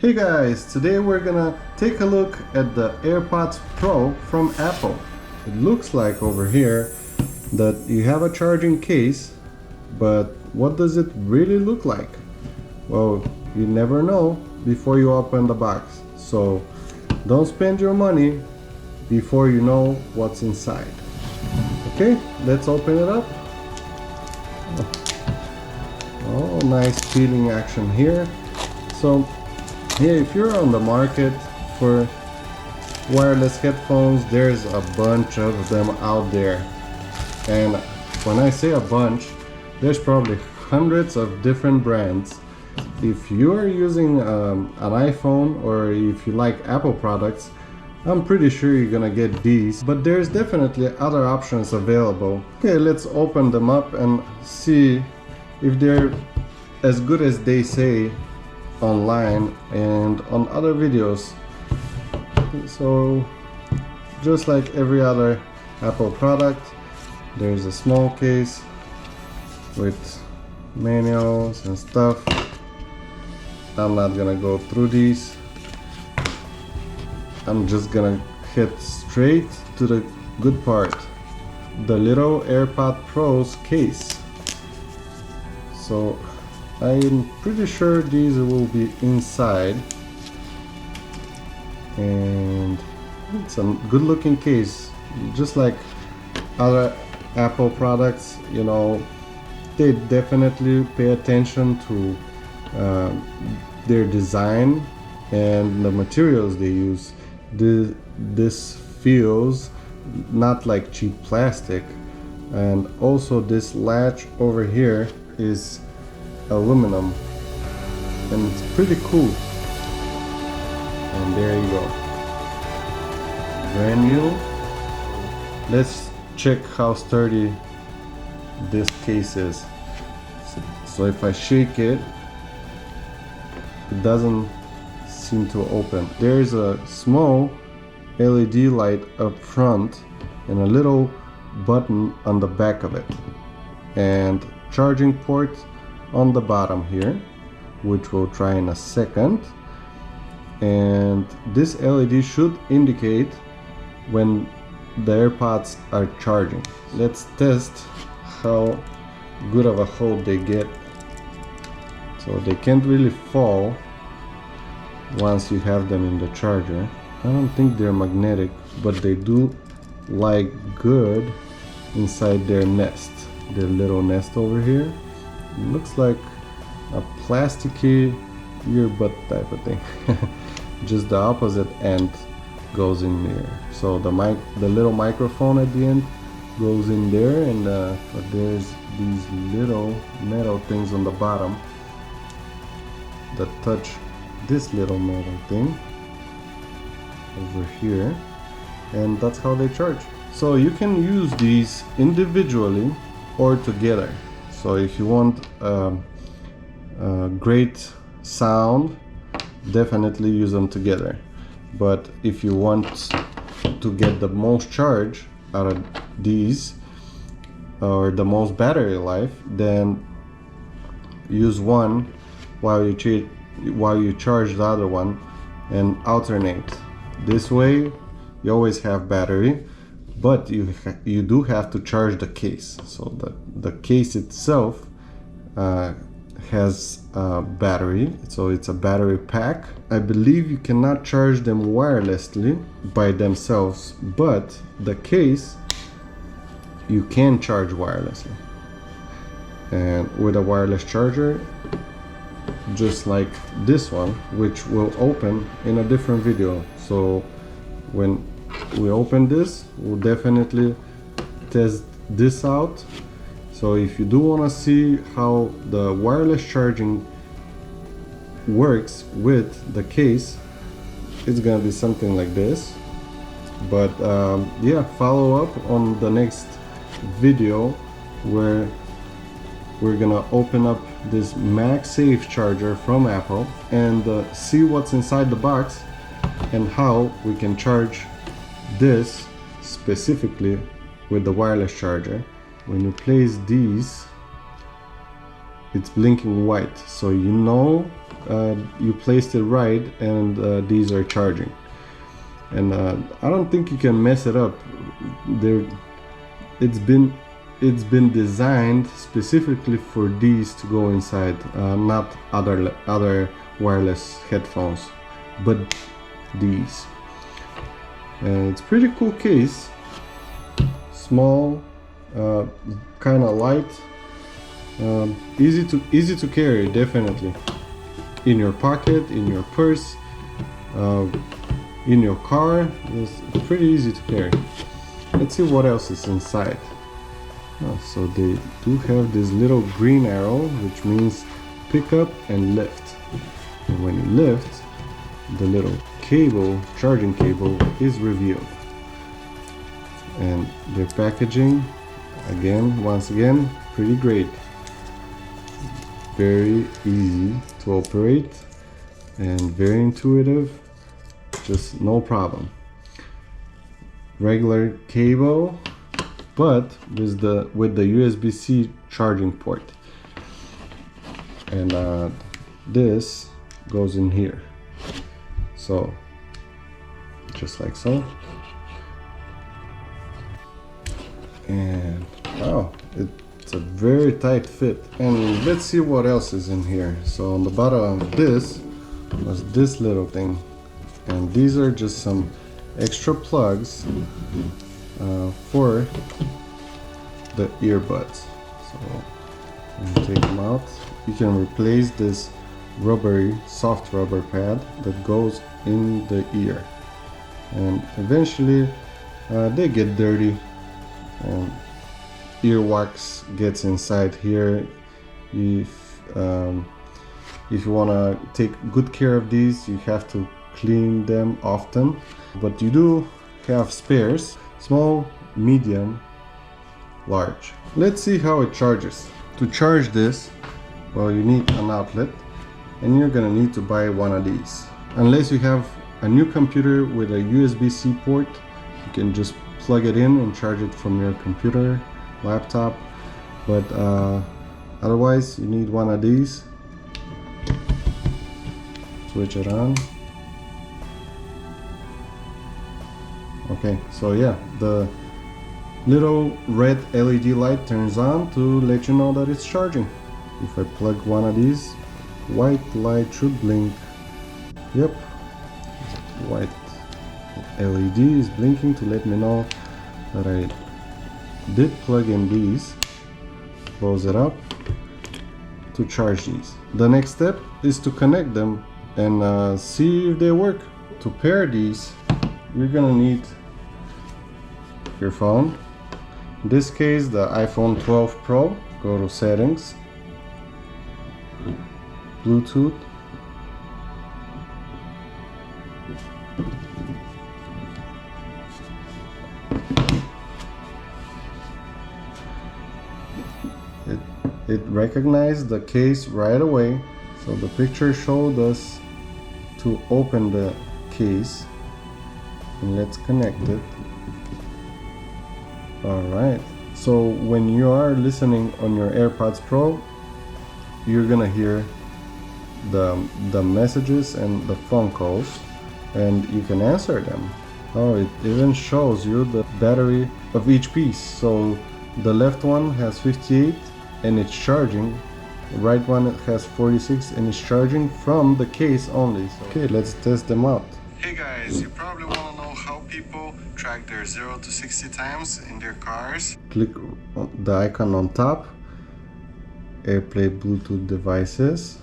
Hey guys, today we're gonna take a look at the AirPods Pro from Apple. It looks like over here that you have a charging case, but what does it really look like? Well, you never know before you open the box. So don't spend your money before you know what's inside. Okay, let's open it up. Oh, nice peeling action here. So yeah, if you're on the market for wireless headphones, there's a bunch of them out there. And when I say a bunch, there's probably hundreds of different brands. If you're using an iPhone or if you like Apple products, I'm pretty sure you're gonna get these, but there's definitely other options available. Okay, let's open them up and see if they're as good as they say online and on other videos. So just like every other Apple product, there's a small case with manuals and stuff. I'm not gonna go through these. I'm just gonna head straight to the good part, the little AirPod Pro's case. So I'm pretty sure these will be inside, and it's a good looking case, just like other Apple products. You know, they definitely pay attention to their design and the materials they use. This feels not like cheap plastic, and also this latch over here is aluminum, and it's pretty cool. And there you go, brand new. Let's check how sturdy this case is. So if I shake it, it doesn't seem to open. There's a small LED light up front and a little button on the back of it, and charging port on the bottom here, which we'll try in a second. And this LED should indicate when the AirPods are charging. Let's test how good of a hold they get. So they can't really fall once you have them in the charger. I don't think they're magnetic, but they do lie good inside their nest, their little nest over here. Looks like a plasticky earbud type of thing. Just the opposite end goes in there. So the little microphone at the end goes in there, and but there's these little metal things on the bottom that touch this little metal thing over here, and that's how they charge. So you can use these individually or together. So if you want great sound, definitely use them together. But if you want to get the most charge out of these, or the most battery life, then use one while you charge the other one, and alternate. This way you always have battery, but you do have to charge the case. So the case itself has a battery, so it's a battery pack. I believe you cannot charge them wirelessly by themselves, but the case you can charge wirelessly, and with a wireless charger, just like this one, which will open in a different video. So when we open this, we'll definitely test this out. So if you do want to see how the wireless charging works with the case, it's gonna be something like this. But yeah, follow up on the next video where we're gonna open up this MagSafe charger from Apple and see what's inside the box and how we can charge this specifically with the wireless charger. When you place these it's blinking white, so you know you placed it right, and these are charging. And I don't think you can mess it up. It's been designed specifically for these to go inside, not other wireless headphones, but these. And it's pretty cool case, small, kind of light, easy to carry, definitely. In your pocket, in your purse, in your car. It's pretty easy to carry. Let's see what else is inside. So they do have this little green arrow, which means pick up and lift. And when you lift, the little cable, charging cable, is revealed. And their packaging, once again, pretty great. Very easy to operate and very intuitive, just no problem. Regular cable, but with the USB-C charging port. And this goes in here. So, just like so. And wow, it's a very tight fit. And let's see what else is in here. So on the bottom of this was this little thing. And these are just some extra plugs for the earbuds. So when you take them out, you can replace this soft rubber pad that goes in the ear. And eventually they get dirty, and earwax gets inside here. If you want to take good care of these, you have to clean them often, but you do have spares: small, medium, large. Let's see how it charges. To charge this, well, you need an outlet, and you're gonna need to buy one of these. Unless you have a new computer with a USB-C port, you can just plug it in and charge it from your computer, laptop. But otherwise, you need one of these. Switch it on. Okay, so yeah, the little red LED light turns on to let you know that it's charging. If I plug one of these, white light should blink. Yep, white LED is blinking to let me know that I did plug in these. Close it up to charge these. The next step is to connect them and see if they work. To pair these, you're gonna need your phone. In this case, the iPhone 12 Pro. Go to settings, Bluetooth, it recognized the case right away, so the picture showed us to open the case, and let's connect it. Alright, so when you are listening on your AirPods Pro, you're gonna hear the messages and the phone calls, and you can answer them. Oh, it even shows you the battery of each piece. So the left one has 58 and it's charging. The right one has 46 and it's charging from the case only. So, okay, let's test them out. Hey guys, you probably want to know how people track their 0 to 60 times in their cars. Click on the icon on top, AirPlay Bluetooth devices,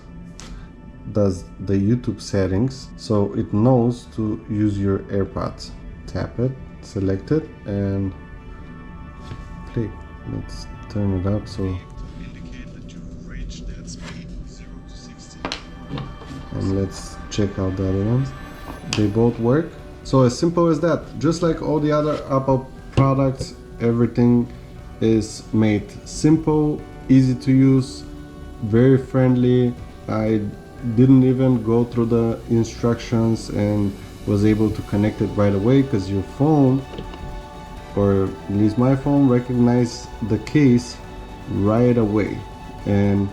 does the YouTube settings, so it knows to use your AirPods. Tap it, select it, and play. Let's turn it up so indicate that you've reached that speed, 0 to 60. And let's check out the other ones. They both work. So as simple as that. Just like all the other Apple products, everything is made simple, easy to use, very friendly. I didn't even go through the instructions and was able to connect it right away, because your phone, or at least my phone, recognized the case right away. And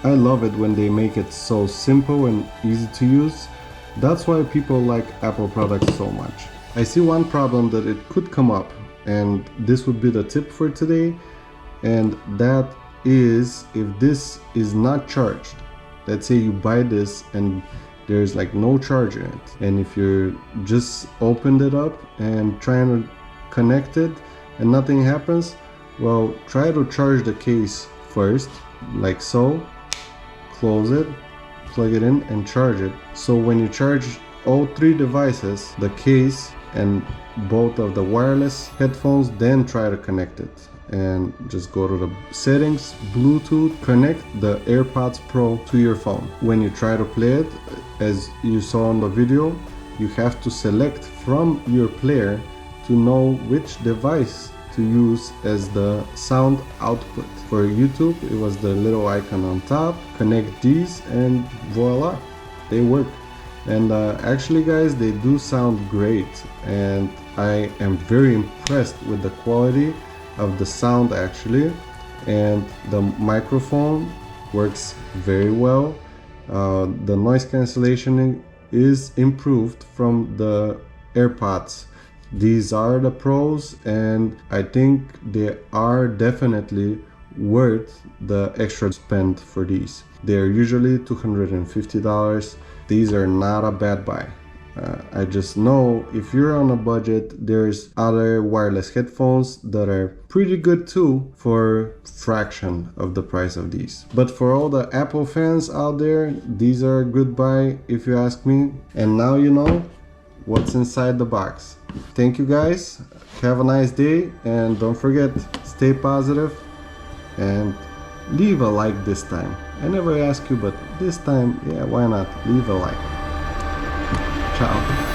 I love it when they make it so simple and easy to use. That's why people like Apple products so much. I see one problem that it could come up, and this would be the tip for today, and that is if this is not charged. Let's say you buy this and there's like no charge in it, and if you just opened it up and trying to connect it and nothing happens, well, try to charge the case first, like so. Close it, plug it in and charge it. So when you charge all three devices, the case and both of the wireless headphones, then try to connect it. And just go to the settings, Bluetooth, connect the AirPods Pro to your phone. When you try to play it, as you saw in the video, you have to select from your player to know which device to use as the sound output. For YouTube, it was the little icon on top. Connect these and voila, they work. And actually guys, they do sound great, and I am very impressed with the quality of the sound actually, and the microphone works very well. The noise cancellation is improved from the AirPods. These are the pros, and I think they are definitely worth the extra spend for these. They're usually $250. These are not a bad buy. I just know if you're on a budget, there's other wireless headphones that are pretty good too for fraction of the price of these. But for all the Apple fans out there, these are a good buy if you ask me. And now you know what's inside the box. Thank you guys, have a nice day, and don't forget, stay positive and leave a like this time. I never ask you, but this time, yeah, why not? Leave a like. Ciao.